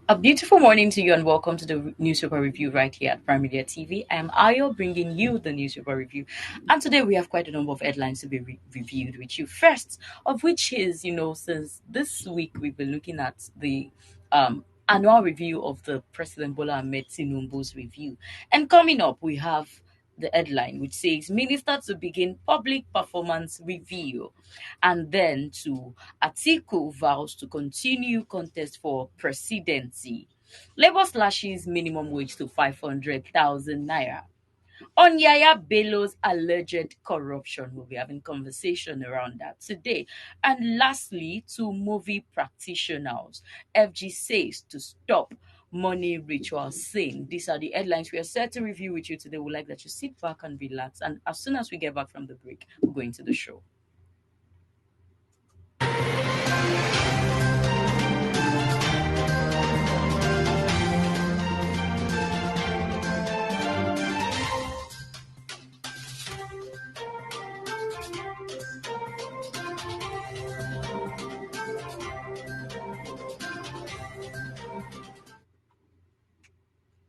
A beautiful morning to you and welcome to the newspaper review right here at Prime Media TV. I am Ayo bringing you the newspaper review. And today we have quite a number of headlines to be reviewed with you. First of which is, since this week we've been looking at the annual review of the President Bola Ahmed Tinubu's review. And coming up, we have the headline which says Minister to begin public performance review. And then to Atiku vows to continue contest for presidency. Labour slashes minimum wage to 500,000 naira. On Yaya Bello's alleged corruption, we'll be having conversation around that today. And lastly, to movie practitioners, FG says to stop money ritual sin. These are the headlines we are set to review with you today. We'd like that you sit back and relax. And as soon as we get back from the break, we'll go into the show.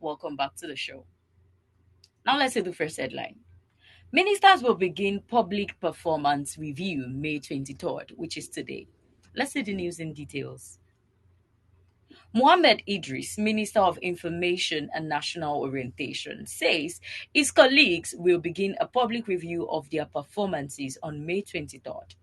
Welcome back to the show. Now let's see the first headline. Ministers will begin public performance review May 23rd, which is today. Let's see the news in details. Mohammed Idris, Minister of Information and National Orientation, says his colleagues will begin a public review of their performances on May 23rd.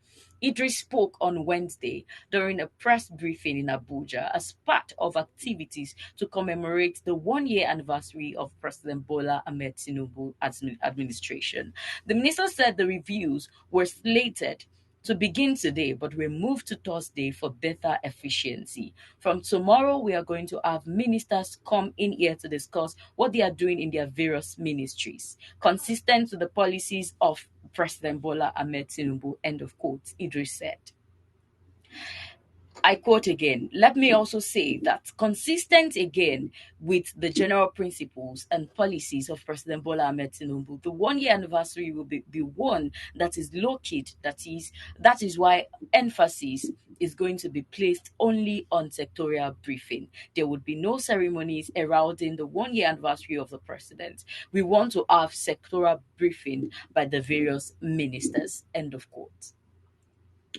Idris spoke on Wednesday during a press briefing in Abuja as part of activities to commemorate the one-year anniversary of President Bola Ahmed Tinubu's administration. The minister said the reviews were slated to begin today, but we're moved to Thursday for better efficiency. From tomorrow, we are going to have ministers come in here to discuss what they are doing in their various ministries, consistent with the policies of President Bola Ahmed Tinubu, end of quote, Idris said. I quote again, let me also say that consistent again with the general principles and policies of President Bola Ahmed Tinubu, the one-year anniversary will be one that is low-key. That is why emphasis is going to be placed only on sectorial briefing. There would be no ceremonies heralding the one-year anniversary of the president. We want to have sectoral briefing by the various ministers, end of quote.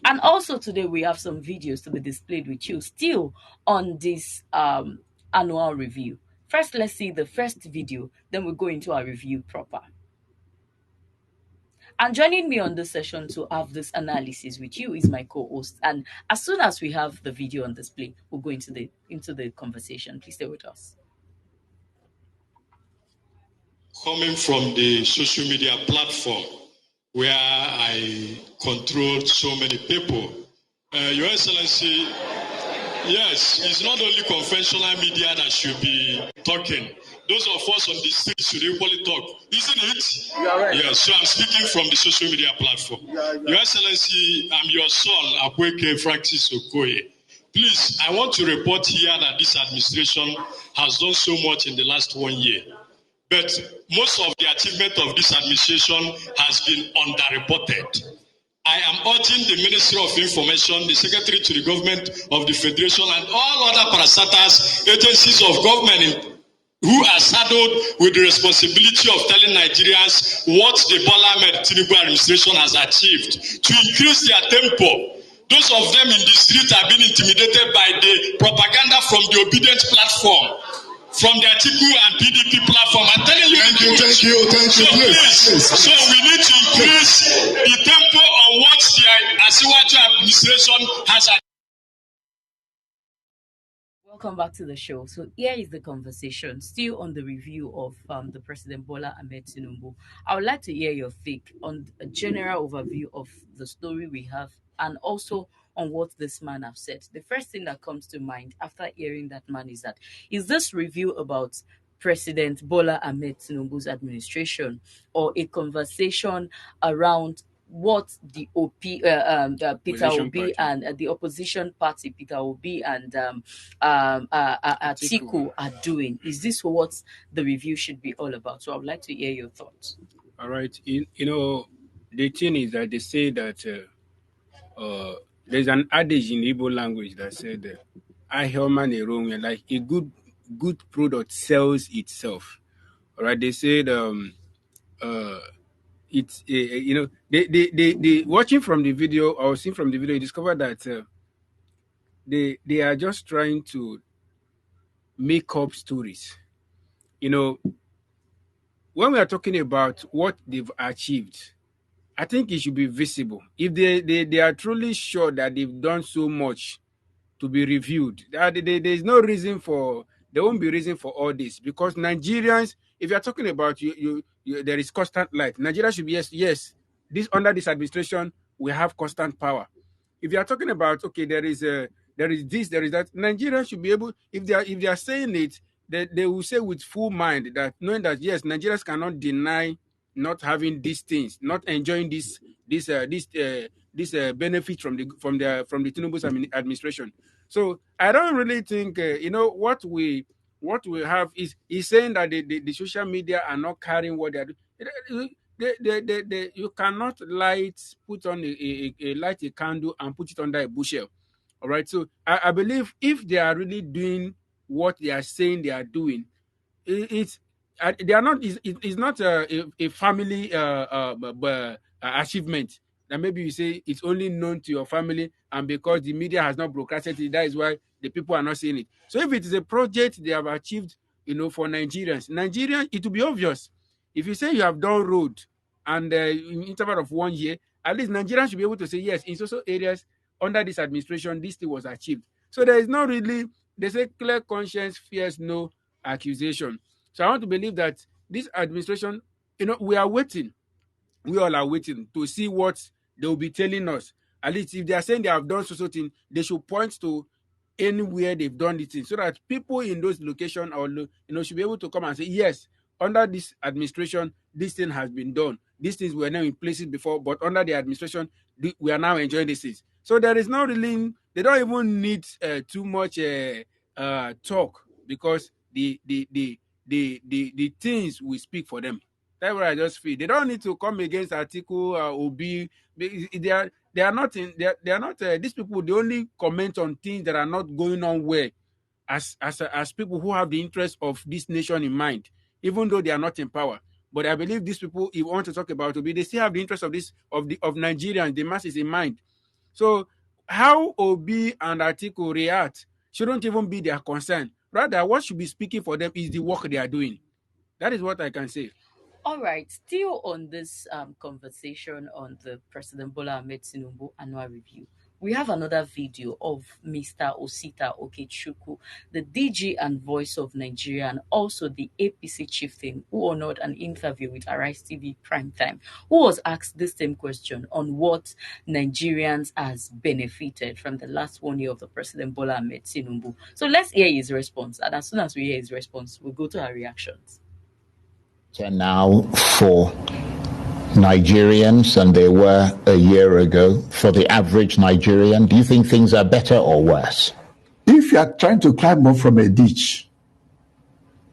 And also today we have some videos to be displayed with you still on this annual review. First, let's see the first video, then we'll go into our review proper. And joining me on this session to have this analysis with you is my co-host. And as soon as we have the video on display, we'll go into the conversation. Please stay with us. Coming from the social media platform, where I controlled so many people. Your Excellency, yes, it's not only conventional media that should be talking. Those of us on the street should equally talk, isn't it? You are right. Yes, so I'm speaking from the social media platform. Your Excellency, I'm your son, Akweke Francis Okoye. Please, I want to report here that this administration has done so much in the last 1 year. But most of the achievement of this administration has been underreported. I am urging the Ministry of Information, the Secretary to the Government of the Federation, and all other parastatals, agencies of government who are saddled with the responsibility of telling Nigerians what the Bola Ahmed Tinubu administration has achieved to increase their tempo. Those of them in the street are being intimidated by the propaganda from the obedient platform, from the Atiku and PDP platform. I'm telling you. Thank you, please. So we need to increase the tempo on what the Asiwaju administration has achieved. Welcome back to the show. So here is the conversation, still on the review of the President Bola Ahmed Tinubu. I would like to hear your take on a general overview of the story we have and also on what this man have said. The first thing that comes to mind after hearing that man is this review about President Bola Ahmed Tinubu's administration or a conversation around what the Peter Obi and the opposition party, Peter Obi and Atiku are doing? Is this what the review should be all about? So I would like to hear your thoughts. All right. The thing is that they say that there's an adage in Igbo language that said, like a good product sells itself. All right, they said it's they watching from the video or seeing from the video, you discover that they are just trying to make up stories. When we are talking about what they've achieved, I think it should be visible. If they are truly sure that they've done so much to be reviewed, there's no reason for, there won't be reason for all this, because Nigerians, if you're talking about there is constant light. Nigeria should be, yes, this under this administration we have constant power. If you are talking about, okay, there is this, there is that, Nigerians should be able, if they are saying it, they will say with full mind, that knowing that yes, Nigerians cannot deny not having these things, not enjoying this benefit from the TINUBU'S administration. So I don't really think what we have is saying that the social media are not carrying what they are doing. You cannot put on light a candle and put it under a bushel. All right. So I believe if they are really doing what they are saying they are doing, it's they are not. It's not a family achievement that maybe you say it's only known to your family, and because the media has not broadcasted it, that is why the people are not seeing it. So if it is a project they have achieved, for Nigerians, it will be obvious. If you say you have done road and in interval of 1 year, at least Nigerians should be able to say yes, in social areas under this administration, this thing was achieved. So there is not really, they say clear conscience fears no accusation. So I want to believe that this administration, we are waiting. We all are waiting to see what they will be telling us. At least if they are saying they have done so thing, they should point to anywhere they've done it in, so that people in those locations or should be able to come and say, yes, under this administration, this thing has been done. These things were not in places before, but under the administration, we are now enjoying these things. So there is not really, they don't even need too much talk, because the things will speak for them. That's what I just feel. They don't need to come against Atiku Obi. They are not in. They are not. These people, they only comment on things that are not going on well, as people who have the interest of this nation in mind, even though they are not in power. But I believe these people, if you want to talk about Obi, they still have the interest of Nigerians, the masses in mind. So how Obi and Atiku react shouldn't even be their concern. Rather, what should be speaking for them is the work they are doing. That is what I can say. All right, still on this conversation on the President Bola Ahmed Tinubu annual review, we have another video of Mr. Osita Okechukwu, the DG and voice of Nigeria, and also the APC chieftain who honored an interview with Arise TV Primetime, who was asked this same question on what Nigerians has benefited from the last 1 year of the President Bola Ahmed Tinubu. So let's hear his response, and as soon as we hear his response, we'll go to our reactions. Now for Nigerians than they were a year ago? For the average Nigerian, do you think things are better or worse? If you are trying to climb up from a ditch,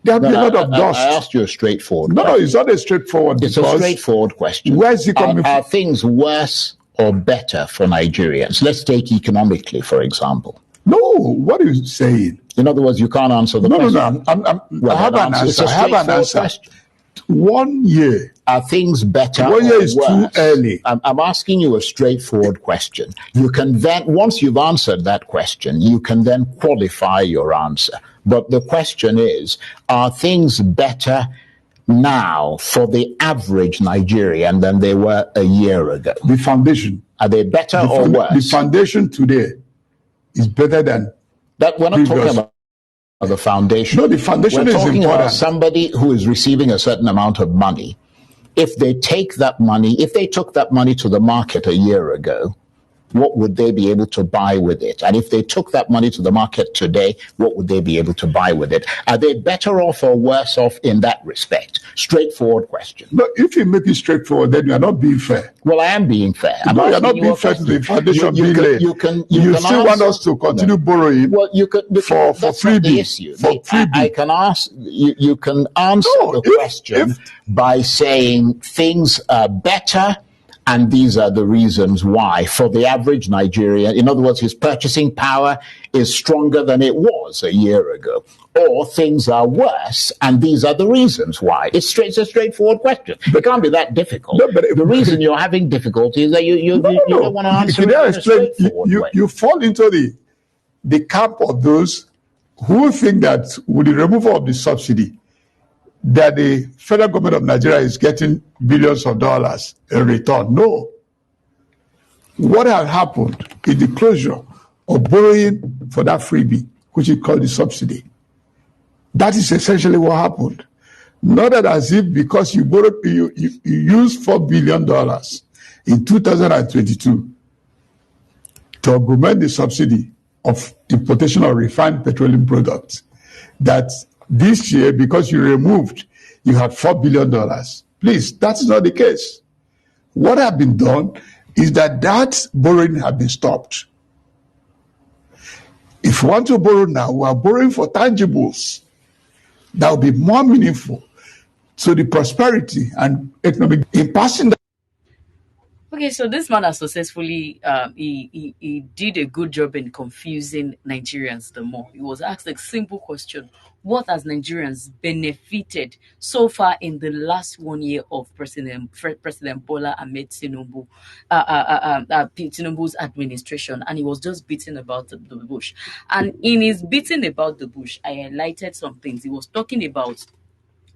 there will be a lot of dust. I asked you a straightforward question. No, it's not a straightforward. It's a straightforward question. Where is it coming from? Are things worse or better for Nigerians? Let's take economically, for example. No, what are you saying? In other words, you can't answer the question. No. I have an answer. I have an answer. Question. 1 year. Are things better 1 year is worse? too early. I'm asking you a straightforward question. You can then, once you've answered that question, you can then qualify your answer. But the question is, are things better now for the average Nigerian than they were a year ago? The foundation. Are they better or worse? The foundation today is better than that. We're not talking about the foundation. No, the foundation is important. We're talking about somebody who is receiving a certain amount of money. If they took that money to the market a year ago, what would they be able to buy with it? And if they took that money to the market today, what would they be able to buy with it? Are they better off or worse off in that respect? Straightforward question. No, if you make it straightforward, then you are not being fair. Well, I am being fair. No, you are not being fair to the foundation being laid. You still want us to continue borrowing for freebie. I can ask, you can answer the question by saying things are better And these are the reasons why, for the average Nigerian, in other words, his purchasing power is stronger than it was a year ago. Or things are worse, and these are the reasons why. It's a straightforward question. It can't be that difficult. No, but the reason you're having difficulty is that you don't want to answer it in a straightforward way. You fall into the camp of those who think that with the removal of the subsidy, that the federal government of Nigeria is getting billions of dollars in return. No. What has happened is the closure of borrowing for that freebie, which is called the subsidy. That is essentially what happened. Not that as if because you borrowed, you used $4 billion in 2022 to augment the subsidy of importation of refined petroleum products, that this year, because you removed, you had $4 billion. Please, that's not the case. What has been done is that borrowing has been stopped. If you want to borrow now, we are borrowing for tangibles that will be more meaningful to the prosperity and economic in passing. Okay, so this man has successfully, he did a good job in confusing Nigerians the more. He was asked a simple question: what has Nigerians benefited so far in the last 1 year of President Bola Ahmed Tinubu, Tinubu's administration? And he was just beating about the bush. And in his beating about the bush, I highlighted some things. He was talking about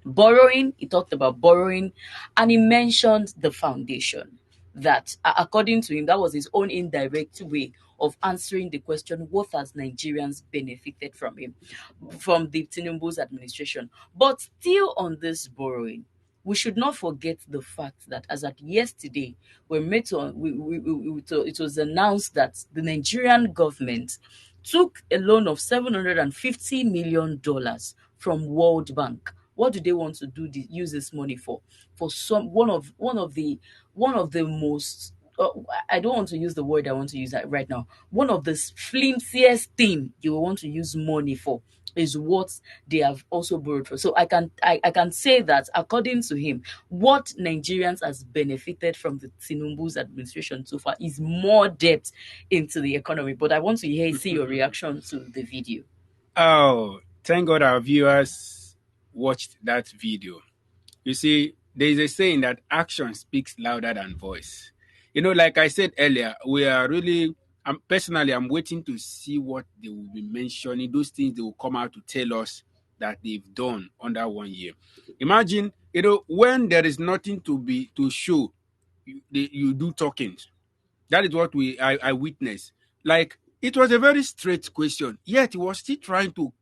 borrowing. He talked about borrowing, and he mentioned the foundation. That, according to him, that was his own indirect way of answering the question: what has Nigerians benefited from the Tinubu's administration? But still on this borrowing, we should not forget the fact that as at yesterday, it was announced that the Nigerian government took a loan of $750 million from World Bank. What do they want to use this money for? For one of the most, I don't want to use the word I want to use right now. One of the flimsiest thing you will want to use money for is what they have also borrowed for. So I can say that, according to him, what Nigerians has benefited from the Tinubu's administration so far is more debt into the economy. But I want to see your reaction to the video. Oh, thank God our viewers watched that video. You see, there is a saying that action speaks louder than voice. You know, like I said earlier, we are really, personally, I'm waiting to see what they will be mentioning, those things they will come out to tell us that they've done under 1 year. Imagine, you know, when there is nothing to show, you do talking. That is what I witnessed. Like, it was a very straight question, yet he was still trying to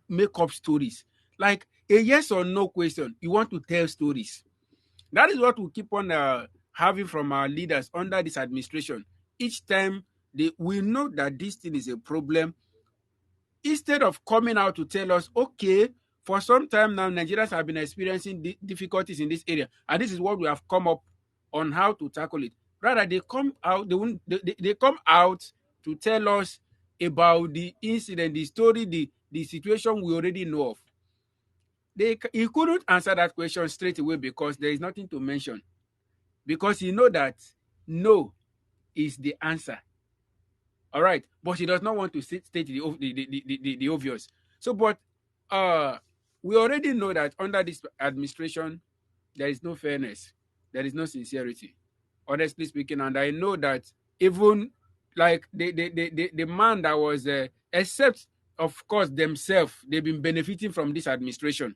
make up stories. Like a yes or no question, you want to tell stories. That is what we keep on having from our leaders under this administration. Each time we know that this thing is a problem, instead of coming out to tell us, okay, for some time now, Nigerians have been experiencing difficulties in this area, and this is what we have come up on how to tackle it. Rather, they come out, they come out to tell us about the incident, the story, the situation we already know of. He couldn't answer that question straight away because there is nothing to mention. Because he know that no is the answer. All right, but he does not want to state the obvious. So, but we already know that under this administration, there is no fairness, there is no sincerity, honestly speaking. And I know that even like the man that was, except of course themselves, they've been benefiting from this administration.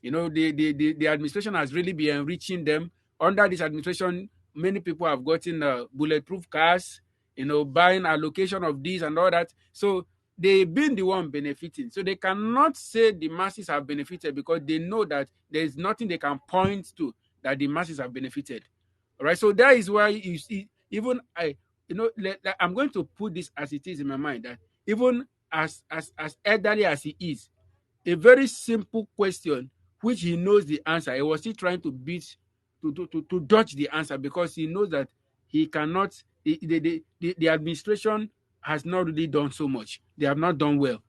You know, the administration has really been enriching them. Under this administration, many people have gotten bulletproof cars, you know, buying allocation of this and all that. So they've been the one benefiting. So they cannot say the masses have benefited because they know that there is nothing they can point to that the masses have benefited. All right. So that is why you see, even I'm going to put this as it is in my mind, that even as elderly as he is, a very simple question which he knows the answer, he was still trying to dodge the answer because he knows that he cannot. The administration has not really done so much. They have not done well.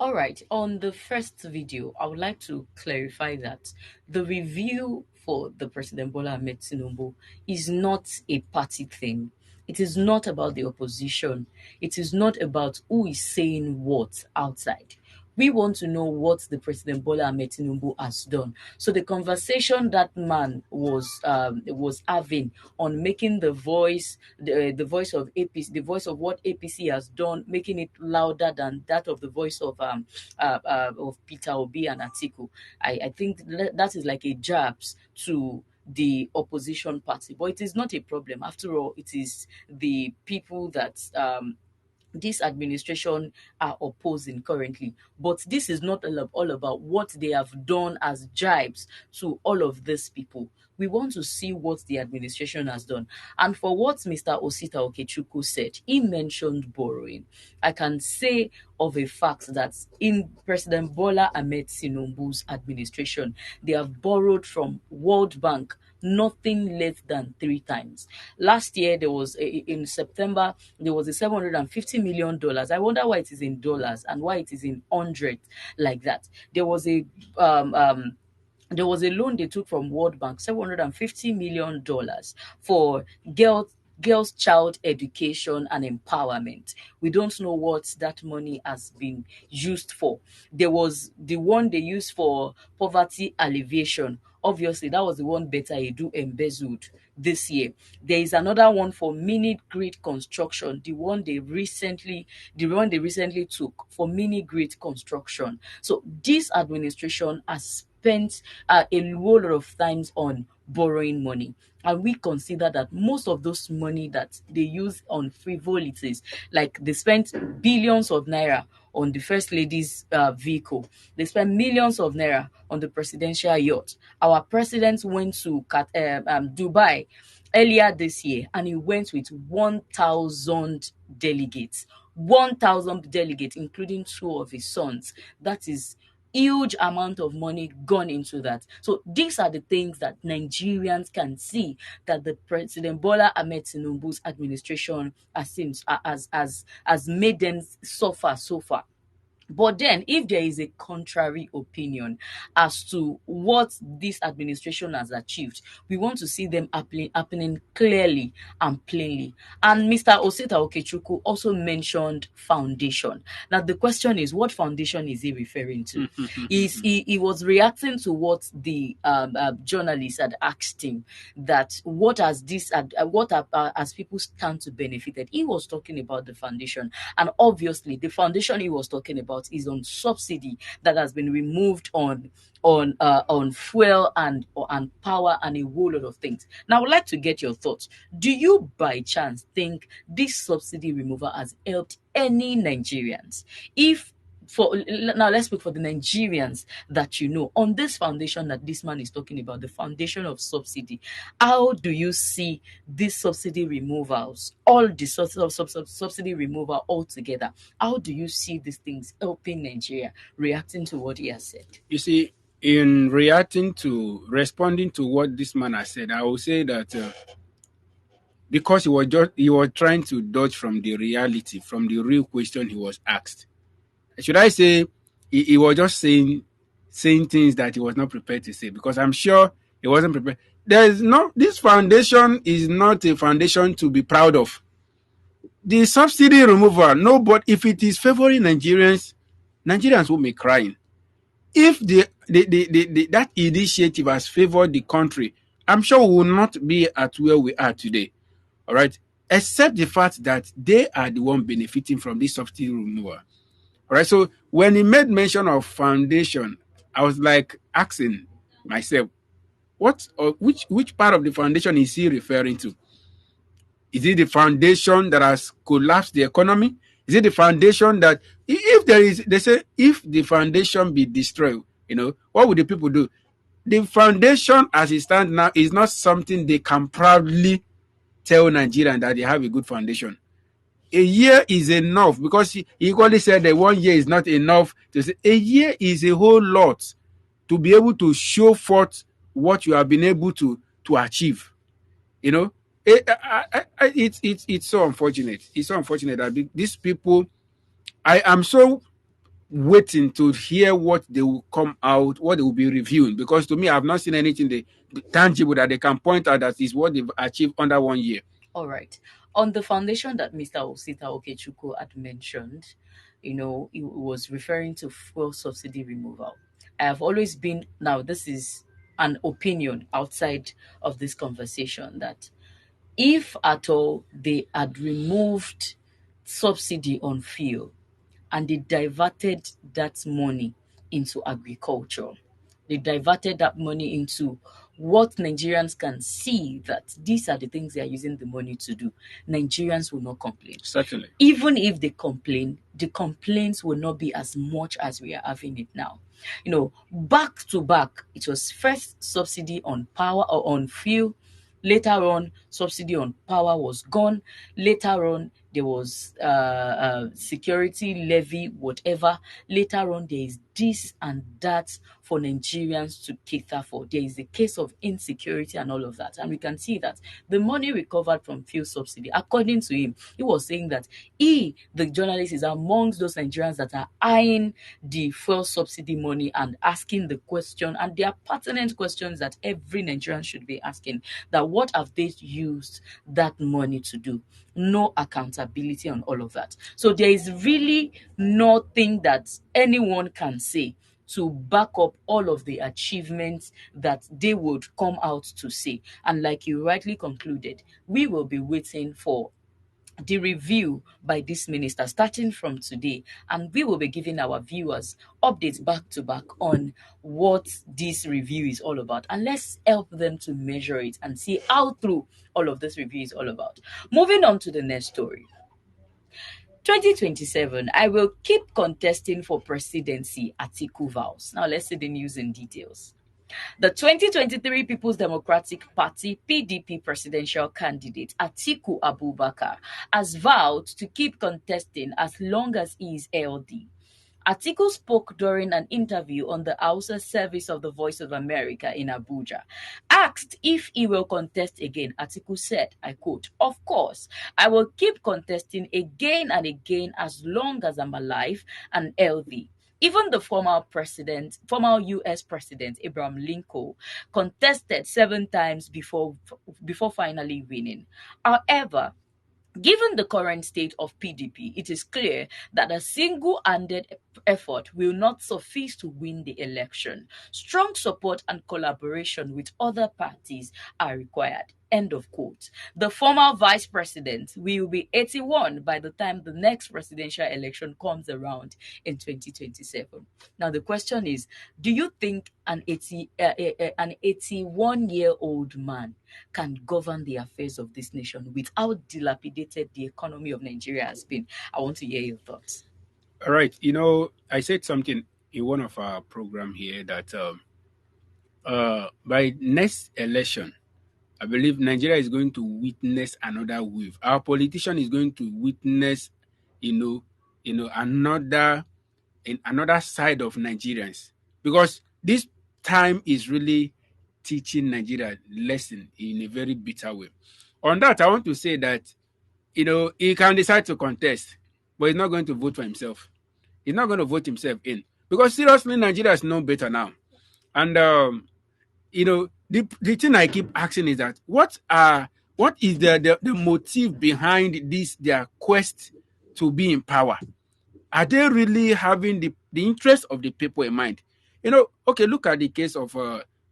All right. On the first video, I would like to clarify that the review for the President Bola Ahmed Tinubu is not a party thing. It is not about the opposition. It is not about who is saying what outside. We want to know what the President Bola Ahmed Tinubu has done. So the conversation that man was having on making the voice of APC, the voice of what APC has done, making it louder than that of the voice of Peter Obi and Atiku. I think that is like a jabs to the opposition party, but it is not a problem. After all, it is the people that this administration are opposing currently. But this is not all about what they have done as jibes to all of these people. We want to see what the administration has done. And for what Mr. Osita Okechukwu said, he mentioned borrowing. I can say of a fact that in President Bola Ahmed Tinubu's administration, they have borrowed from World Bank nothing less than 3 times. Last year, in September, there was a $750 million. I wonder why it is in dollars and why it is in hundreds like that. There was a loan they took from World Bank, $750 million for girls' child education and empowerment. We don't know what that money has been used for. There was the one they used for poverty alleviation. Obviously, that was the one Beta Edu embezzled this year. There is another one for mini grid construction, the one they recently took for mini grid construction. So this administration has spent a whole lot of times on borrowing money. And we consider that most of those money that they use on frivolities, like they spent billions of naira on the First Lady's vehicle. They spent millions of naira on the presidential yacht. Our president went to Dubai earlier this year, and he went with 1,000 delegates. 1,000 delegates, including 2 of his sons. That is huge amount of money gone into that. So these are the things that Nigerians can see that the President Bola Ahmed Tinubu's administration has made them suffer so far. But then, if there is a contrary opinion as to what this administration has achieved, we want to see them happening clearly and plainly. And Mr. Osita Okechukwu also mentioned foundation. Now, the question is, what foundation is he referring to? He was reacting to what the journalist had asked him, that what has people stand to benefit it. He was talking about the foundation, and obviously the foundation he was talking about is on subsidy that has been removed on fuel and power and a whole lot of things. Now, I would like to get your thoughts. Do you by chance think this subsidy removal has helped any Nigerians? Now let's speak for the Nigerians that you know on this foundation that this man is talking about, the foundation of subsidy. How do you see these subsidy removals, all the subsidy removal altogether? How do you see these things helping Nigeria, reacting to what he has said? You see, in responding to what this man has said, I will say that because he was trying to dodge from the reality, from the real question he was asked. Should I say he was just saying things that he was not prepared to say? Because I'm sure he wasn't prepared. This foundation is not a foundation to be proud of. The subsidy removal, no, but if it is favoring Nigerians will be crying. If that initiative has favored the country, I'm sure we will not be at where we are today. All right, except the fact that they are the one benefiting from this subsidy removal. All right, so when he made mention of foundation, I was like asking myself, which part of the foundation is he referring to? Is it the foundation that has collapsed the economy? Is it the foundation that they say if the foundation be destroyed, what would the people do? The foundation as it stands now is not something they can proudly tell Nigerians that they have a good foundation. A year is enough, because he equally said that 1 year is not enough to say. A year is a whole lot to be able to show forth what you have been able to achieve. It's so unfortunate. It's so unfortunate that these people. I am so waiting to hear what they will come out, what they will be reviewing. Because to me, I've not seen anything tangible that they can point out that is what they've achieved under 1 year. All right. On the foundation that Mr. Osita Okechukwu had mentioned, he was referring to fuel subsidy removal. I have always been, now this is an opinion outside of this conversation, that if at all they had removed subsidy on fuel and they diverted that money into agriculture, they diverted that money into what Nigerians can see that these are the things they are using the money to do, Nigerians will not complain. Certainly. Even if they complain, the complaints will not be as much as we are having it now. Back to back, it was first subsidy on power or on fuel. Later on, subsidy on power was gone. Later on, there was security levy, whatever. Later on, there is this and that for Nigerians to cater for. There is a case of insecurity and all of that. And we can see that the money recovered from fuel subsidy, according to him, he was saying that he, the journalist, is amongst those Nigerians that are eyeing the fuel subsidy money and asking the question, and they are pertinent questions that every Nigerian should be asking, that what have they used that money to do? No accountability on all of that. So there is really nothing that anyone can say to back up all of the achievements that they would come out to say. And like you rightly concluded, we will be waiting for the review by this minister starting from today, and we will be giving our viewers updates back to back on what this review is all about, and let's help them to measure it and see how through all of this review is all about. Moving on to the next story. 2027, I will keep contesting for presidency, Atiku vows. Now let's see the news in details. The 2023 People's Democratic Party (PDP) presidential candidate Atiku Abubakar has vowed to keep contesting as long as he is LD. Atiku spoke during an interview on the Hausa service of the Voice of America in Abuja. Asked if he will contest again, Atiku said, I quote, "Of course, I will keep contesting again and again as long as I'm alive and healthy." Even the former U.S. President Abraham Lincoln contested 7 times before finally winning. However, given the current state of PDP, it is clear that a single-handed effort will not suffice to win the election. Strong support and collaboration with other parties are required. End of quote. The former vice president will be 81 by the time the next presidential election comes around in 2027. Now, the question is, do you think an 81-year-old man can govern the affairs of this nation with how dilapidated the economy of Nigeria has been? I want to hear your thoughts. All right. I said something in one of our program here that by next election, I believe Nigeria is going to witness another wave. Our politician is going to witness, another side of Nigerians, because this time is really teaching Nigeria lesson in a very bitter way. On that, I want to say that, he can decide to contest, but he's not going to vote for himself. He's not going to vote himself in, because seriously, Nigeria is no better now. And the thing I keep asking is that what is the motive behind this, their quest to be in power? Are they really having the interest of the people in mind? Okay, look at the case of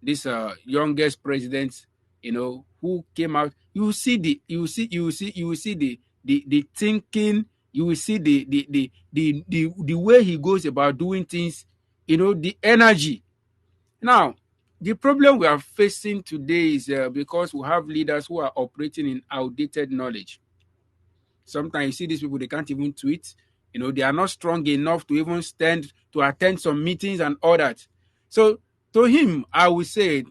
this youngest president, who came out. You will see the thinking. You will see the way he goes about doing things. The energy. Now, the problem we are facing today is because we have leaders who are operating in outdated knowledge. Sometimes you see these people, they can't even tweet. They are not strong enough to even stand to attend some meetings and all that. So to him, I would say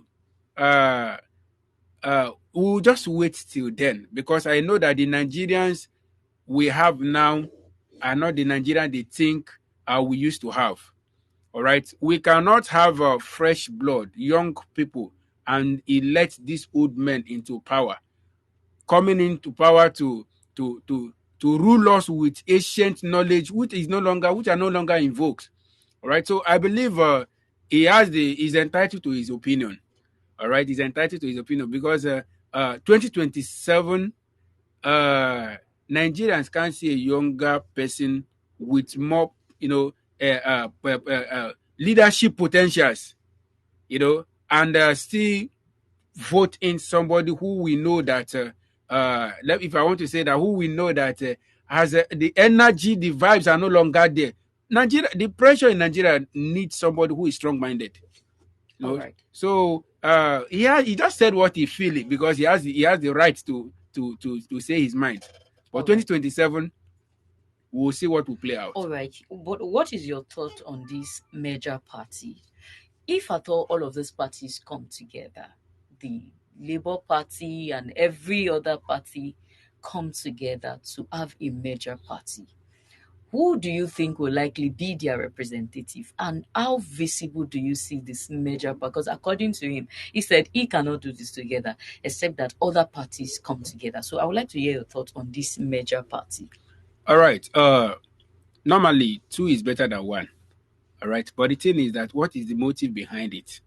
we'll just wait till then, because I know that the Nigerians we have now are not the Nigerians they think we used to have. All right, we cannot have fresh blood, young people, and elect these old men into power, coming into power to rule us with ancient knowledge, which are no longer invoked. All right. So I believe he's entitled to his opinion. All right. He's entitled to his opinion because 2027, Nigerians can't see a younger person with more, leadership potentials, and still vote in somebody who we know that, if I want to say that, who we know that has the energy, the vibes are no longer there. Nigeria, the pressure in Nigeria needs somebody who is strong-minded. All right. So he just said what he feels because he has the right to say his mind. But All right. 2027, we'll see what will play out. All right. But what is your thought on this major party? If at all of these parties come together, the Labour Party and every other party come together to have a major party, who do you think will likely be their representative, and how visible do you see this major? Because according to him, he said he cannot do this together except that other parties come together. So I would like to hear your thoughts on this major party. All right. Normally, two is better than one. All right. But the thing is that what is the motive behind it?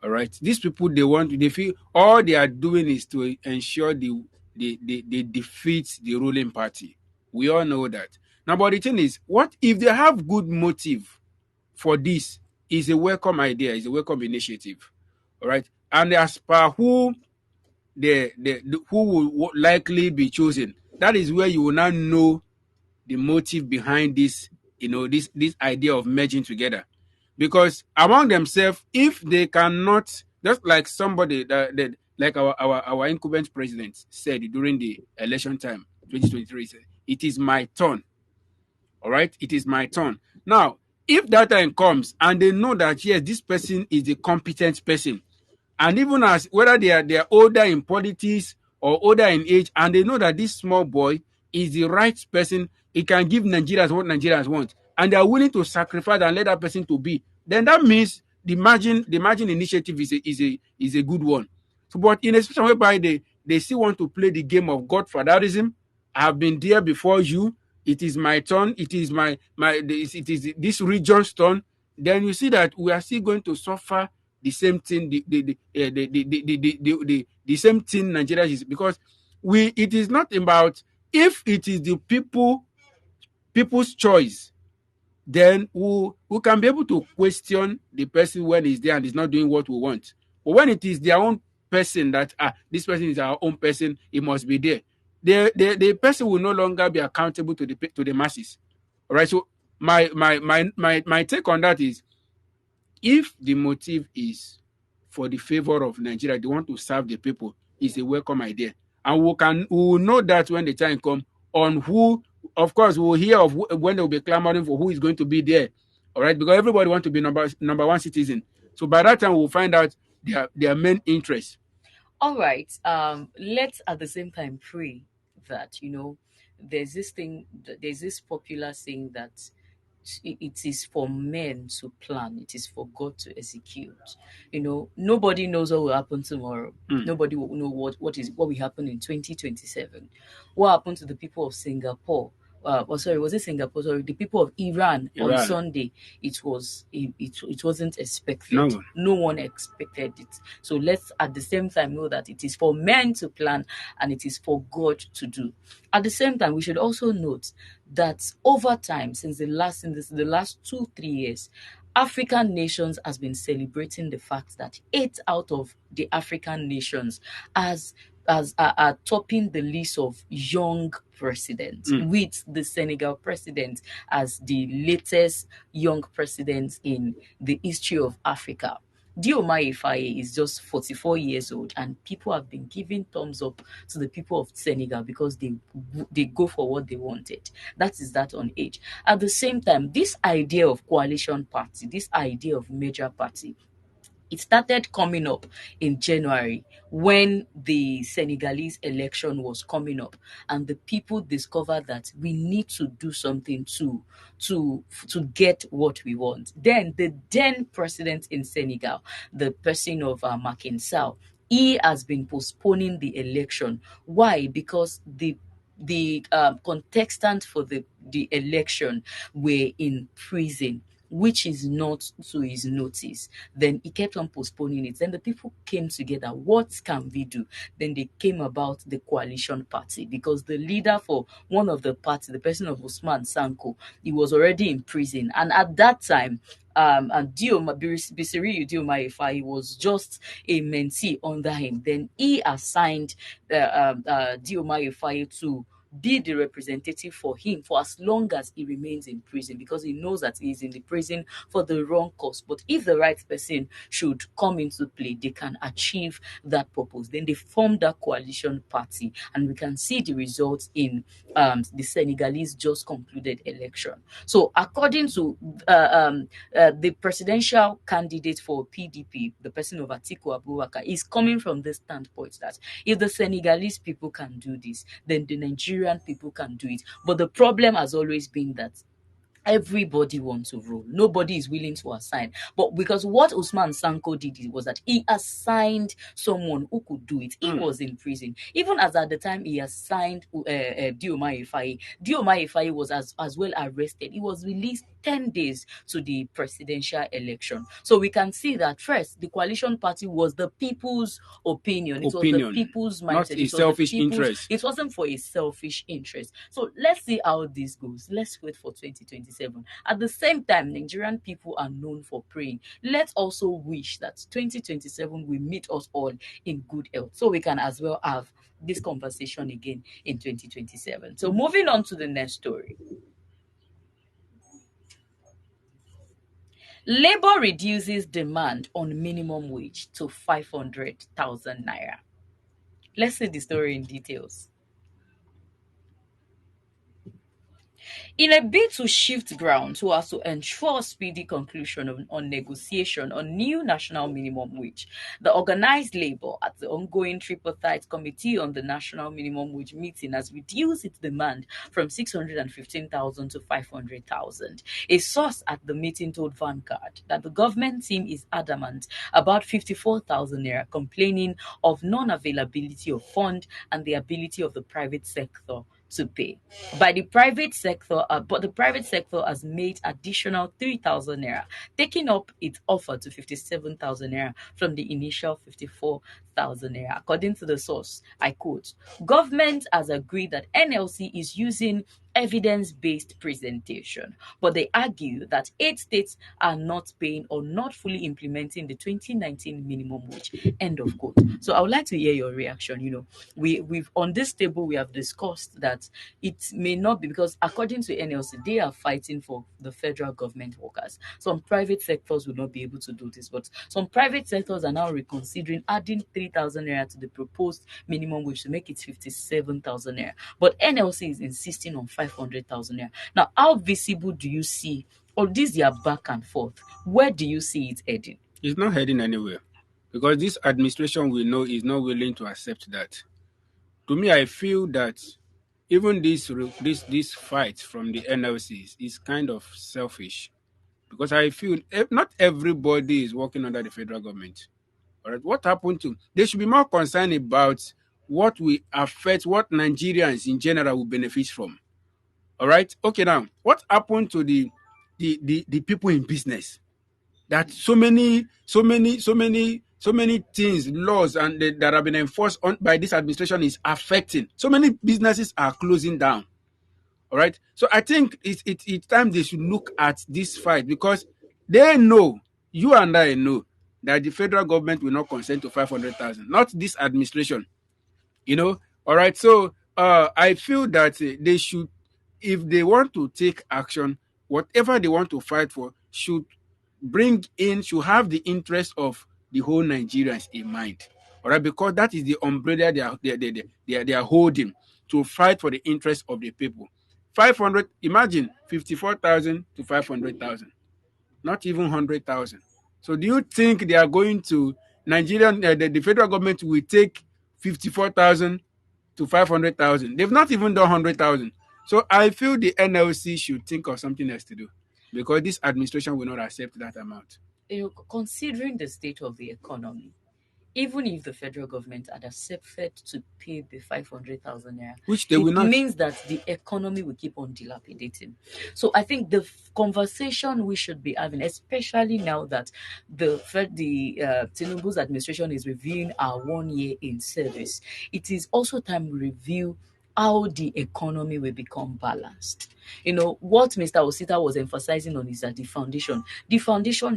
All right. These people, they feel all they are doing is to ensure they defeat the ruling party. We all know that. Now, but the thing is, what if they have good motive for this? Is a welcome idea, is a welcome initiative. All right. And as per who who will likely be chosen, that is where you will now know the motive behind this, this idea of merging together. Because among themselves, if they cannot, just like somebody that like our incumbent president said during the election time 2023, said, it is my turn. All right, it is my turn. Now, if that time comes and they know that yes, this person is a competent person, and even as whether they are older in politics or older in age, and they know that this small boy is the right person, he can give Nigerians what Nigerians want, and they are willing to sacrifice and let that person to be, then that means the margin initiative is a good one. So, but in a situation whereby they still want to play the game of godfatherism, I have been there before you. It is my turn. It is it is this region's turn. Then you see that we are still going to suffer the same thing, the same thing Nigeria is, because it is not about, if it is the people's choice, then we can be able to question the person when he's there and is not doing what we want. But when it is their own person that this person is our own person, he must be there. The person will no longer be accountable to the masses. All right. So my take on that is, if the motive is for the favor of Nigeria, they want to serve the people, is a welcome idea. And we will know that when the time comes, on who, of course, we will hear of when they will be clamoring for who is going to be there. All right, because everybody wants to be number one citizen. So by that time, we'll find out their main interest. All right. Let's at the same time pray that, there's this popular saying that it is for men to plan, it is for God to execute. Nobody knows what will happen tomorrow. Nobody will know what will happen in 2027. What happened to the people of Singapore? Was it Singapore? Sorry, the people of Iran on Sunday. It wasn't expected. No one expected it. So let's at the same time know that it is for men to plan and it is for God to do. At the same time, we should also note that over time, since the last 2-3 years, African nations has been celebrating the fact that 8 out of the African nations are topping the list of young presidents, with the Senegal president as the latest young president in the history of Africa. Diomaye Faye is just 44 years old, and people have been giving thumbs up to the people of Senegal because they go for what they wanted. That is that on age. At the same time, this idea of coalition party, this idea of major party, it started coming up in January when the Senegalese election was coming up, and the people discovered that we need to do something to get what we want. Then the then president in Senegal, the person of Macky Sall, he has been postponing the election. Why? Because the contestants for the election were in prison. which is not to his notice. Then he kept on postponing it. Then the people came together. What can we do? Then they came about the coalition party, because the leader for one of the parties, the person of Usman Sanko, he was already in prison. And at that time, and Bisiri Dioma Ifa, was just a mentee under him. Then he assigned Dioma Ifa to be the representative for him for as long as he remains in prison, because he knows that he is in the prison for the wrong cause. But if the right person should come into play, they can achieve that purpose. Then they formed that coalition party, and we can see the results in the Senegalese just concluded election. So according to the presidential candidate for PDP, the person of Atiku Abubakar, is coming from the standpoint that if the Senegalese people can do this, then the Nigerian people can do it. But the problem has always been that everybody wants to rule. Nobody is willing to assign. But because what Usman Sanko did was that he assigned someone who could do it. He was in prison. Even as at the time he assigned Dioma Ifai, Dioma Ifai was as well arrested. He was released 10 days to the presidential election. So we can see that first, the coalition party was the people's opinion. It was the people's mindset. Not a selfish interest. It wasn't for a selfish interest. So let's see how this goes. Let's wait for 2027. At the same time, Nigerian people are known for praying. Let's also wish that 2027 will meet us all in good health, so we can as well have this conversation again in 2027. So moving on to the next story. Labour reduces demand on minimum wage to 500,000 naira. Let's see the story in details. In a bid to shift ground so as to ensure speedy conclusion on negotiation on new national minimum wage, the organised labour at the ongoing tripartite committee on the national minimum wage meeting has reduced its demand from 615,000 to 500,000. A source at the meeting told Vanguard that the government team is adamant about 54,000 naira, complaining of non-availability of fund and the ability of the private sector to pay. But the private sector has made additional 3,000 naira, taking up its offer to 57,000 naira from the initial 54,000 naira. According to the source, I quote, "Government has agreed that NLC is using evidence-based presentation, but they argue that 8 states are not paying or not fully implementing the 2019 minimum wage." End of quote. So I would like to hear your reaction. We've on this table we have discussed that it may not be, because according to NLC, they are fighting for the federal government workers. Some private sectors will not be able to do this, but some private sectors are now reconsidering adding 3,000 naira to the proposed minimum wage to make it 57,000 naira. But NLC is insisting on 500,000 naira. Now, how visible do you see all these their back and forth? Where do you see it heading? It's not heading anywhere, because this administration we know is not willing to accept that. To me, I feel that even this fight from the NLCs is kind of selfish, because I feel not everybody is working under the federal government. All right, what happened to? They should be more concerned about what will affect, what Nigerians in general will benefit from. All right, okay. Now, what happened to the people in business? That so many things, laws, and that have been enforced by this administration is affecting. So many businesses are closing down. All right. So I think it's time they should look at this fight, because they know, you and I know, that the federal government will not consent to 500,000. Not this administration. All right. So I feel that they should, if they want to take action, whatever they want to fight for should have the interest of the whole Nigerians in mind. All right, because that is the umbrella they are holding to fight for the interest of the people. 500, imagine 54,000 to 500,000, not even 100,000. So do you think they are going to the federal government will take 54,000 to 500,000? They've not even done 100,000. So I feel the NLC should think of something else to do, because this administration will not accept that amount. Considering the state of the economy, even if the federal government had accepted to pay the 500,000 naira, which they will it not. means that the economy will keep on dilapidating. So I think the conversation we should be having, especially now that the Tinubu's administration is reviewing our 1 year in service, it is also time we review how the economy will become balanced. You know, what Mr. Osita was emphasizing on is that the foundation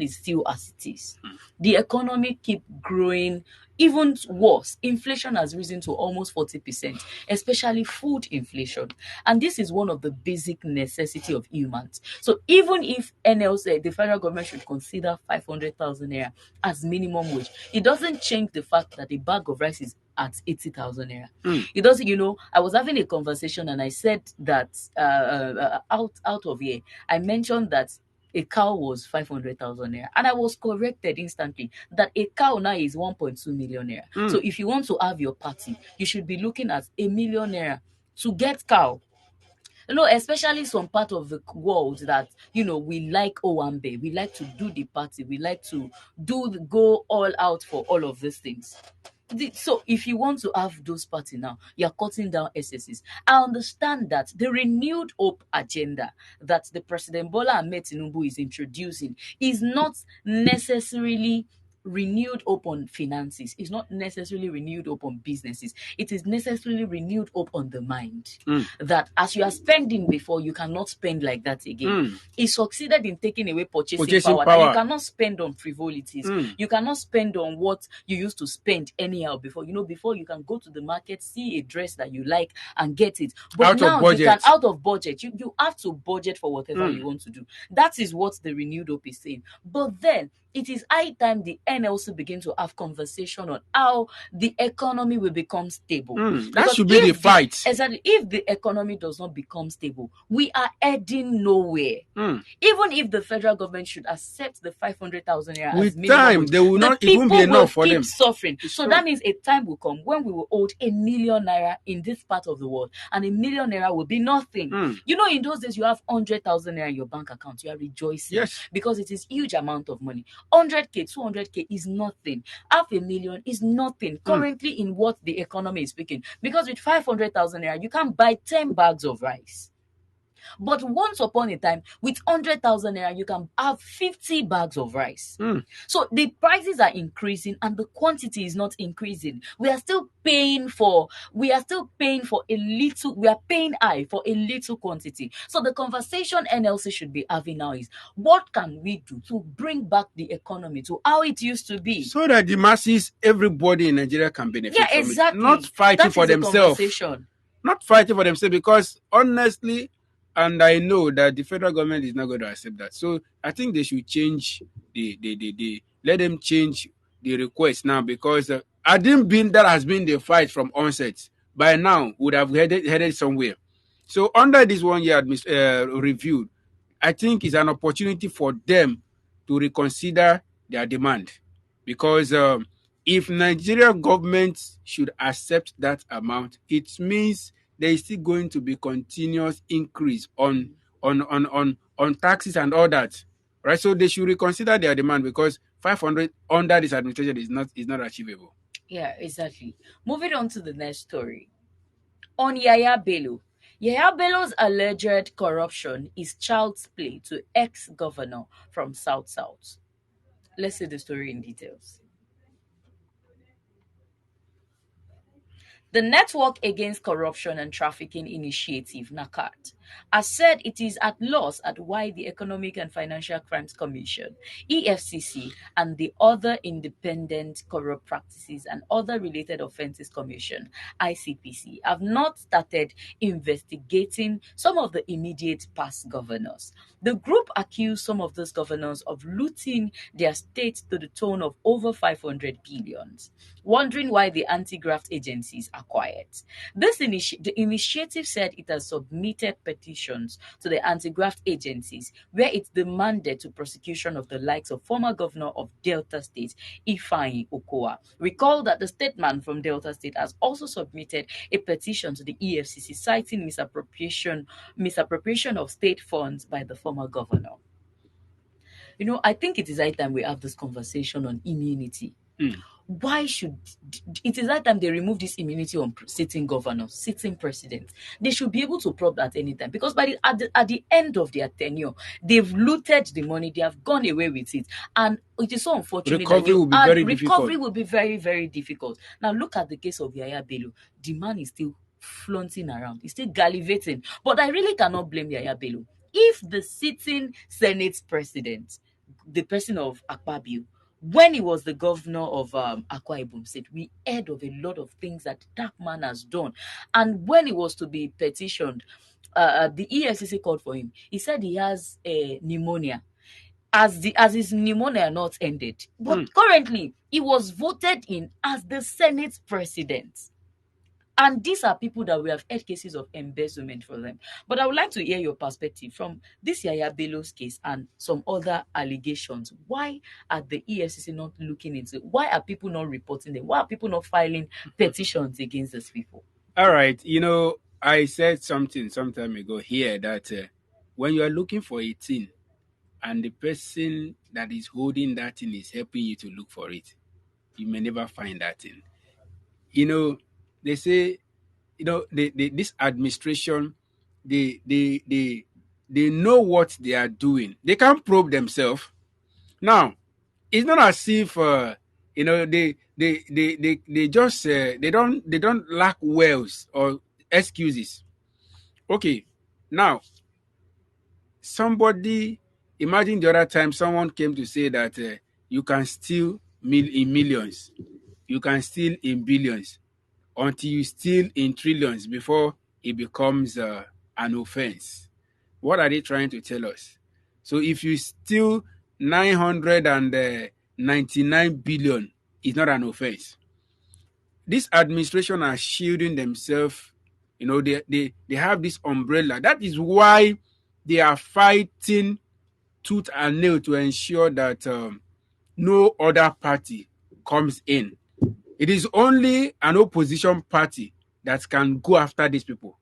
is still as it is. The economy keep growing. Even worse, inflation has risen to almost 40%, especially food inflation. And this is one of the basic necessity of humans. So even if NLC, the federal government, should consider 500,000 naira as minimum wage, it doesn't change the fact that a bag of rice is at 80,000 naira. It doesn't, I was having a conversation and I said that out of here, I mentioned that a cow was 500,000 naira, and I was corrected instantly that a cow now is 1.2 million naira. So if you want to have your party, you should be looking at 1 million naira to get cow. Especially some part of the world that, we like Owambe, we like to do the party, we like to go all out for all of these things. So if you want to have those party now, you're cutting down SSs. I understand that the renewed hope agenda that the President Bola Ahmed Tinubu is introducing is not necessarily renewed hope on finances. It's not necessarily renewed hope on businesses. It is necessarily renewed hope on the mind. That as you are spending before, you cannot spend like that again. He succeeded in taking away purchasing power. That you cannot spend on frivolities. You cannot spend on what you used to spend anyhow before. Before you can go to the market, see a dress that you like and get it. But now you can out of budget. You have to budget for whatever you want to do. That is what the renewed hope is saying. But then it is high time the NLC begin to have conversation on how the economy will become stable. That should be the fight. Exactly. If the economy does not become stable, we are heading nowhere. Even if the federal government should accept the 500,000 naira as minimum time, wage, they will not even be enough for them. Suffering. So that means a time will come when we will hold 1 million naira in this part of the world, and 1 million naira will be nothing. In those days you have 100,000 naira in your bank account, you are rejoicing. Yes. Because it is huge amount of money. 100k, 200k is nothing. 500,000 is nothing currently in what the economy is speaking. Because with 500,000 naira, you can buy 10 bags of rice. But once upon a time, with 100,000 naira, you can have 50 bags of rice. So the prices are increasing and the quantity is not increasing. We are still paying a little, we are paying high for a little quantity. So the conversation NLC should be having now is, what can we do to bring back the economy to how it used to be? So that the masses, everybody in Nigeria can benefit from exactly. it. Not fighting for themselves. Not fighting for themselves, because honestly, and I know that the federal government is not going to accept that. So I think they should change let them change the request now, because hadn't been that has been the fight from onset, by now would have headed somewhere. So under this 1 year review, I think it's an opportunity for them to reconsider their demand, because if Nigeria government should accept that amount, it means there is still going to be continuous increase on taxes and all that, right? So they should reconsider their demand, because 500 under this administration is not achievable. Yeah, exactly. Moving on to the next story. On Yaya Bello. Yaya Bello's alleged corruption is child's play to ex-governor from South. Let's see the story in details. The Network Against Corruption and Trafficking Initiative, NACAT, has said it is at loss at why the Economic and Financial Crimes Commission, EFCC, and the other Independent Corrupt Practices and Other Related Offences Commission, ICPC, have not started investigating some of the immediate past governors. The group accused some of those governors of looting their state to the tune of over 500 billion, wondering why the anti-graft agencies are quiet. The initiative said it has submitted petitions to the anti-graft agencies where it demanded to prosecution of the likes of former governor of Delta State, Ifeanyi Okowa. Recall that the statesman from Delta State has also submitted a petition to the EFCC citing misappropriation of state funds by the former governor. I think it is high time we have this conversation on immunity. Why should it is that time they remove this immunity on sitting governors, sitting presidents? They should be able to probe at any time, because at the end of their tenure, they've looted the money, they have gone away with it, and it is so unfortunate that Recovery will be very difficult. recovery will be very, very difficult. Now look at the case of Yaya Bello. The man is still flaunting around, he's still gallivating. But I really cannot blame Yaya Bello. If the sitting Senate president, the person of Akpabio, when he was the governor of Akwa Ibom State, we heard of a lot of things that that man has done. And when he was to be petitioned, the EFCC called for him. He said he has pneumonia. As his pneumonia not ended, but currently he was voted in as the Senate president. And these are people that we have heard cases of embezzlement for them. But I would like to hear your perspective from this Yaya Bello's case and some other allegations. Why are the EFCC not looking into it? Why are people not reporting them? Why are people not filing petitions against these people? All right. I said something some time ago here that when you are looking for a thing and the person that is holding that thing is helping you to look for it, you may never find that thing. They say, this administration, they know what they are doing. They can't probe themselves. Now, it's not as if they just they don't lack wells or excuses. Okay, now somebody, imagine the other time someone came to say that you can steal in millions, you can steal in billions, until you steal in trillions before it becomes an offense. What are they trying to tell us? So if you steal 999 billion, it's not an offense. This administration are shielding themselves. They have this umbrella. That is why they are fighting tooth and nail to ensure that no other party comes in. It is only an opposition party that can go after these people.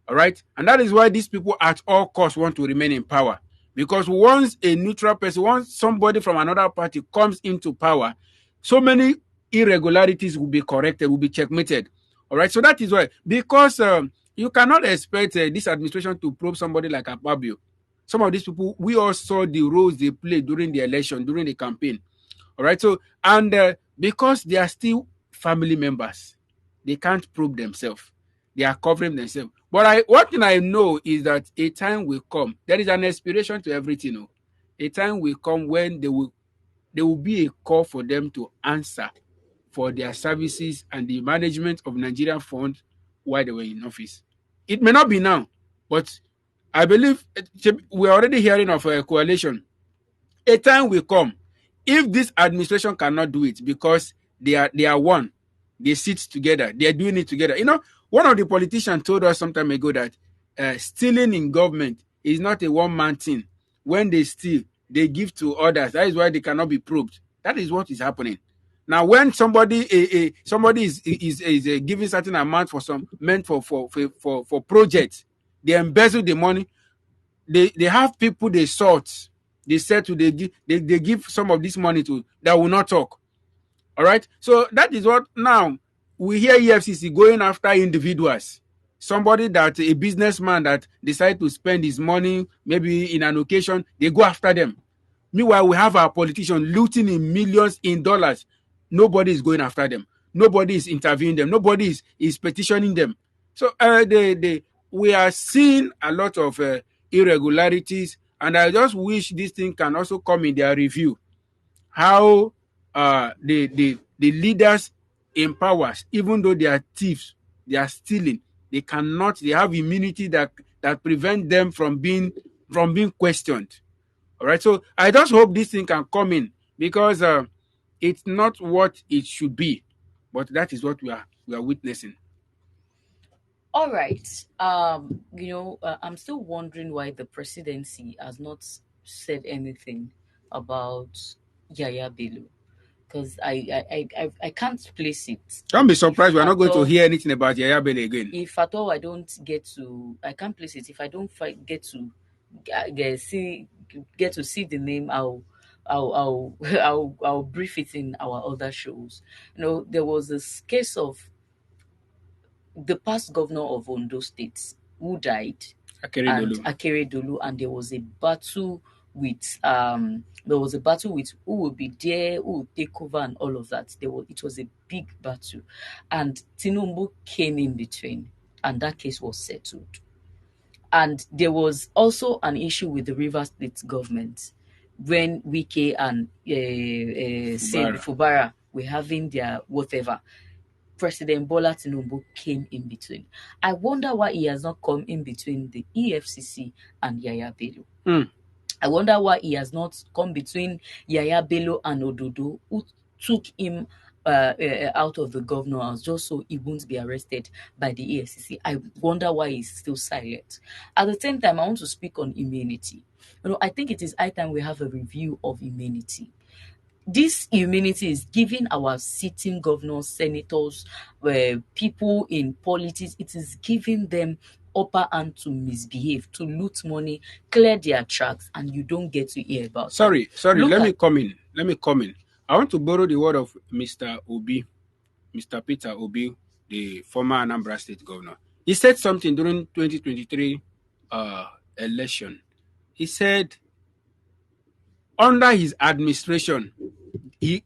All right? And that is why these people at all costs want to remain in power. Because once a neutral person, once somebody from another party comes into power, so many irregularities will be corrected, will be checkmated. All right? So that is why. Because you cannot expect this administration to probe somebody like Akpabio. Some of these people, we all saw the roles they played during the election, during the campaign. All right? So, and because they are still family members, they can't probe themselves. They are covering themselves. But one thing I know is that a time will come. There is an aspiration to everything. Oh. A time will come when there will be a call for them to answer for their services and the management of Nigerian funds while they were in office. It may not be now, but I believe we're already hearing of a coalition. A time will come. If this administration cannot do it because they are one, they sit together, they are doing it together. One of the politicians told us some time ago that stealing in government is not a one-man thing. When they steal, they give to others. That is why they cannot be probed. That is what is happening. Now, when somebody is giving certain amount for projects, they embezzle the money. They have people they sort. They said to they give some of this money to that will not talk. All right. So that is what now we hear EFCC going after individuals. Somebody that a businessman that decide to spend his money maybe in an occasion, they go after them. Meanwhile, we have our politicians looting in millions in dollars. Nobody is going after them. Nobody is interviewing them. Nobody is petitioning them. So we are seeing a lot of irregularities, and I just wish this thing can also come in their review. How the leaders in power, even though they are thieves, they are stealing, they have immunity that prevent them from being questioned. All right. So I just hope this thing can come in, because it's not what it should be, but that is what we are witnessing. All right. I'm still wondering why the presidency has not said anything about Yaya Bello, because I can't place it. Don't be surprised. We're not going to hear anything about Yaya Bello again. If at all I can't place it. If I don't get to see the name, I'll I'll brief it in our other shows. There was this case of the past governor of Ondo State who died, and Akeredolu. Akeredolu, and there was a battle with who will be there, who will take over, and all of that. It was a big battle, and Tinubu came in between, and that case was settled. And there was also an issue with the Rivers State government when Wike and Fubara were having their whatever. President Bola Tinubu came in between. I wonder why he has not come in between the EFCC and Yaya Bello. I wonder why he has not come between Yaya Bello and Ododo, who took him out of the governor house just so he won't be arrested by the EFCC. I wonder why he's still silent. At the same time, I want to speak on immunity. I think it is high time we have a review of immunity. This immunity is giving our sitting governors, senators, people in politics, it is giving them upper hand to misbehave, to loot money, clear their tracks, and you don't get to hear about Sorry, it. let me come in. I want to borrow the word of Mr. Peter Obi, the former Anambra State governor. He said something during 2023 election. He said, under his administration, he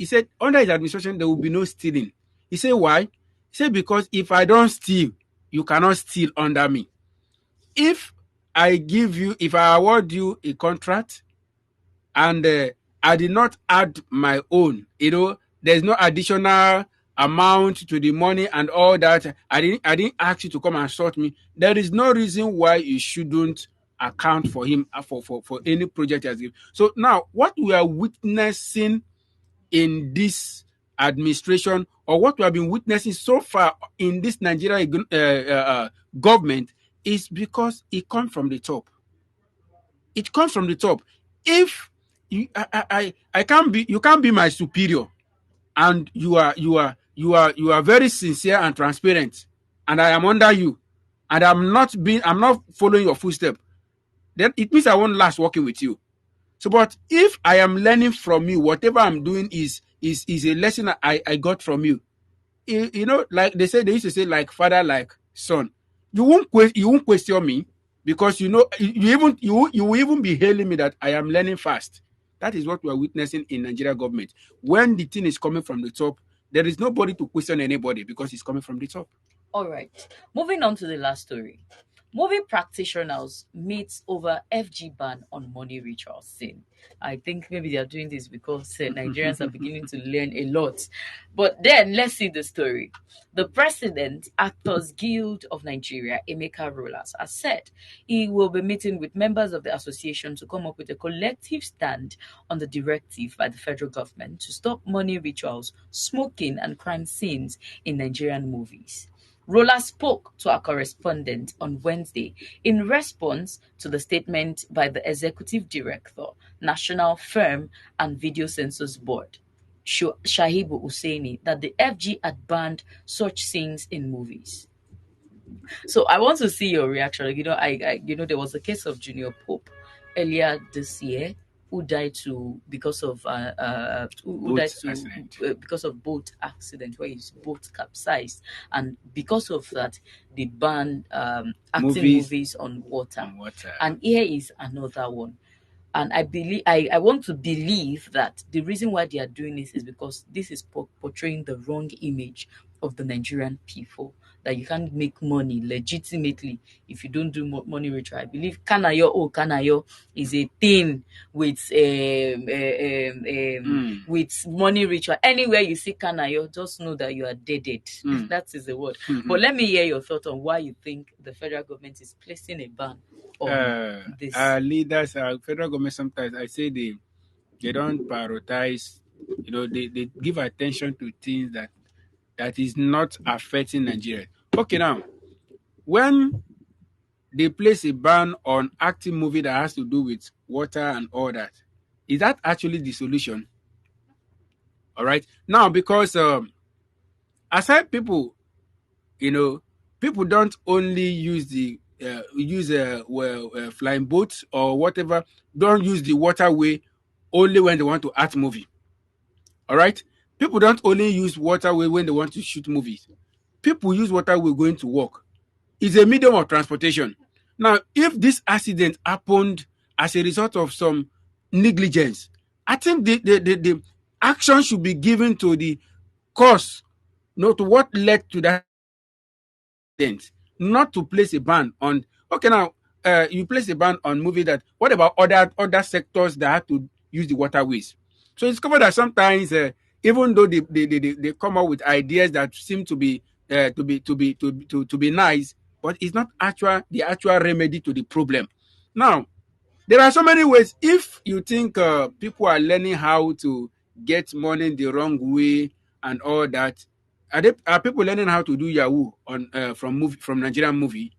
said, under his administration, there will be no stealing. He said, why? He said, because if I don't steal, you cannot steal under me. If I award you a contract and I did not add my own, there's no additional amount to the money and all that. I didn't ask you to come and sort me. There is no reason why you shouldn't account for him for any project he has given. So now what we are witnessing in this administration, or what we have been witnessing so far in this Nigerian government, is because it comes from the top. It comes from the top. If you can't be my superior, and you are very sincere and transparent, and I am under you, and I'm not following your footsteps, then it means I won't last working with you. So, but if I am learning from you, whatever I'm doing is a lesson I got from you. Like they used to say, like father, like son. You won't question me, because you will even be hailing me that I am learning fast. That is what we are witnessing in Nigeria government. When the thing is coming from the top, there is nobody to question anybody, because it's coming from the top. All right. Moving on to the last story. Movie practitioners meet over FG ban on money rituals sin. I think maybe they are doing this because Nigerians are beginning to learn a lot. But then let's see the story. The president, Actors Guild of Nigeria, Emeka Rollas, has said he will be meeting with members of the association to come up with a collective stand on the directive by the federal government to stop money rituals, smoking, and crime scenes in Nigerian movies. Rolla spoke to our correspondent on Wednesday in response to the statement by the Executive Director, National Film and Video Censors Board, Shahibu Hussaini, that the FG had banned such scenes in movies. So I want to see your reaction. There was a case of Junior Pope earlier this year who died because of boat accident where his boat capsized, and because of that they banned acting movies on water. And here is another one. And I want to believe that the reason why they are doing this is because this is portraying the wrong image of the Nigerian people, that you can't make money legitimately if you don't do money ritual. I believe Kanayo is a thing with with money ritual. Anywhere you see Kanayo, just know that you are deaded. That is the word. But let me hear your thought on why you think the federal government is placing a ban on this. Leaders, federal government, sometimes I say they don't prioritize. They give attention to things that is not affecting Nigeria. Okay, now, when they place a ban on acting movie that has to do with water and all that, is that actually the solution? All right. Now, because aside people, people don't only use the flying boats or whatever, don't use the waterway only when they want to act movie. All right? People don't only use waterway when they want to shoot movies. People use waterway going to work. It's a medium of transportation. Now, if this accident happened as a result of some negligence, I think the action should be given to the cause, not to what led to that accident, not to place a ban on. Okay, now you place a ban on movie that. What about other sectors that have to use the waterways? So it's discovered that sometimes, even though they come up with ideas that seem to be nice, but it's not the actual remedy to the problem. Now, there are so many ways. If you think people are learning how to get money the wrong way and all that, are people learning how to do Yahoo on from Nigerian movie?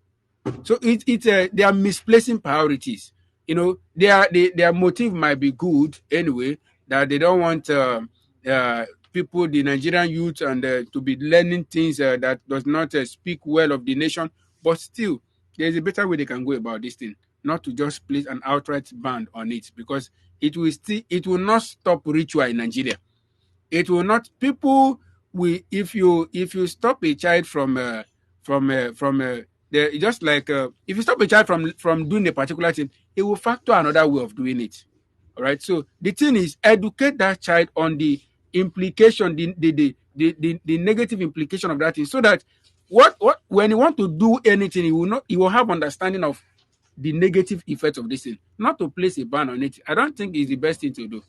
So they are misplacing priorities. You know, their motive might be good anyway, that they don't want people, the Nigerian youth, and to be learning things that does not speak well of the nation. But still, there's a better way they can go about this thing, not to just place an outright ban on it, because it will not stop ritual in Nigeria. It will not. People will, if you stop a child from just like if you stop a child from doing a particular thing, it will factor another way of doing it. All right. So the thing is, educate that child on the implication, the negative implication of that thing, so that what when you want to do anything, he will have understanding of the negative effects of this thing. Not to place a ban on it. I don't think it's the best thing to do.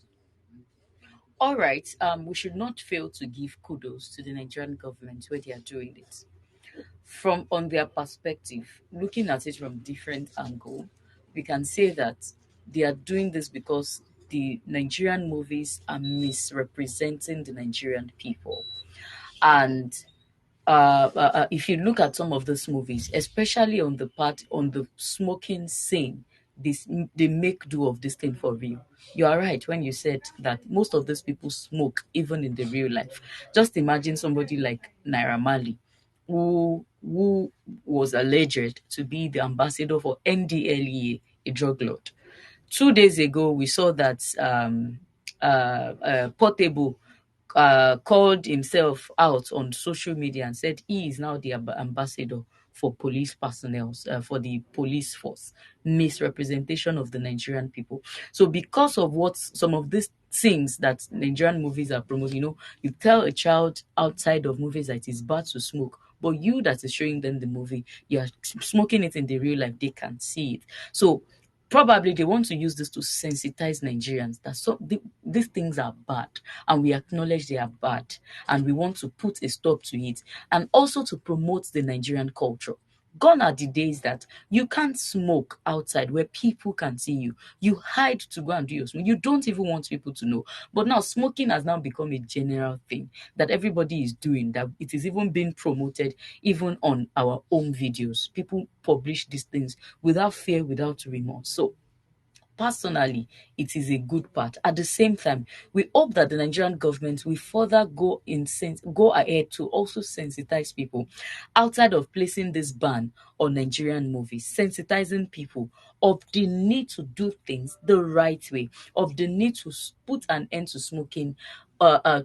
All right, we should not fail to give kudos to the Nigerian government where they are doing it. From on their perspective, looking at it from different angle, we can say that they are doing this because the Nigerian movies are misrepresenting the Nigerian people. And if you look at some of those movies, especially on the smoking scene, they make do of this thing for real. You are right when you said that most of these people smoke even in the real life. Just imagine somebody like Naira Marley, who was alleged to be the ambassador for NDLEA, a drug lord. 2 days ago, we saw that Portable called himself out on social media and said he is now the ambassador for police personnel, for the police force. Misrepresentation of the Nigerian people. So because of what some of these things that Nigerian movies are promoting, you tell a child outside of movies that it is bad to smoke, but you that is showing them the movie, you are smoking it in the real life, they can see it. So probably they want to use this to sensitize Nigerians that these things are bad, and we acknowledge they are bad, and we want to put a stop to it, and also to promote the Nigerian culture. Gone are the days that you can't smoke outside where people can see you. You hide to go and do your smoke. You don't even want people to know. But now smoking has now become a general thing that everybody is doing, that it is even being promoted even on our own videos. People publish these things without fear, without remorse. So personally, it is a good part. At the same time, we hope that the Nigerian government will further go ahead to also sensitize people outside of placing this ban on Nigerian movies, sensitizing people of the need to do things the right way, of the need to put an end to smoking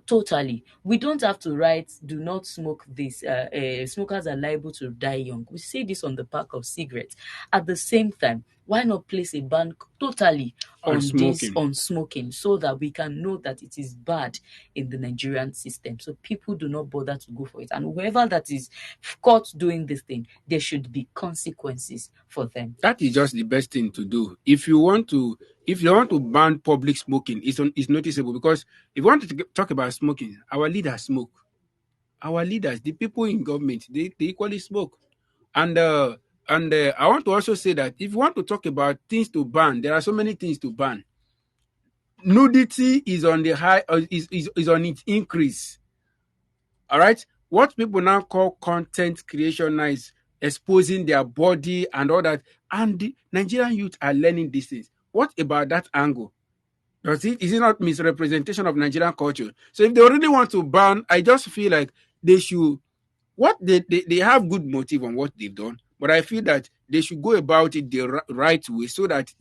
totally. We don't have to write, do not smoke this. Smokers are liable to die young. We see this on the pack of cigarettes. At the same time, why not place a ban totally on smoking, so that we can know that it is bad in the Nigerian system, so people do not bother to go for it. And whoever that is caught doing this thing, there should be consequences for them. That is just the best thing to do. If you want to ban public smoking, it's noticeable, because if you want to talk about smoking, our leaders smoke. Our leaders, the people in government, they equally smoke. And I want to also say that if you want to talk about things to ban, there are so many things to ban. Nudity is on the high, is on its increase. All right. What people now call content creation now is exposing their body and all that. And the Nigerian youth are learning these things. What about that angle? Is it not misrepresentation of Nigerian culture? So if they really want to ban, I just feel like they should, they have good motive on what they've done, but I feel that they should go about it the right way, so that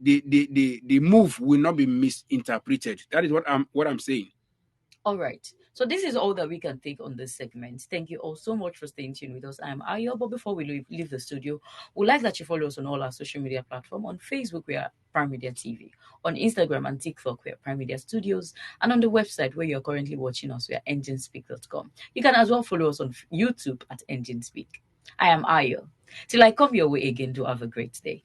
the move will not be misinterpreted. That is what I'm saying. All right. So this is all that we can take on this segment. Thank you all so much for staying tuned with us. I'm Ayo, but before we leave the studio, we'd like that you follow us on all our social media platforms. On Facebook, we are Prime Media TV. On Instagram and TikTok, we are Prime Media Studios. And on the website where you're currently watching us, we are enginespeak.com. You can as well follow us on YouTube at Enginespeak. I am Ayo. Till I come your way again, do have a great day.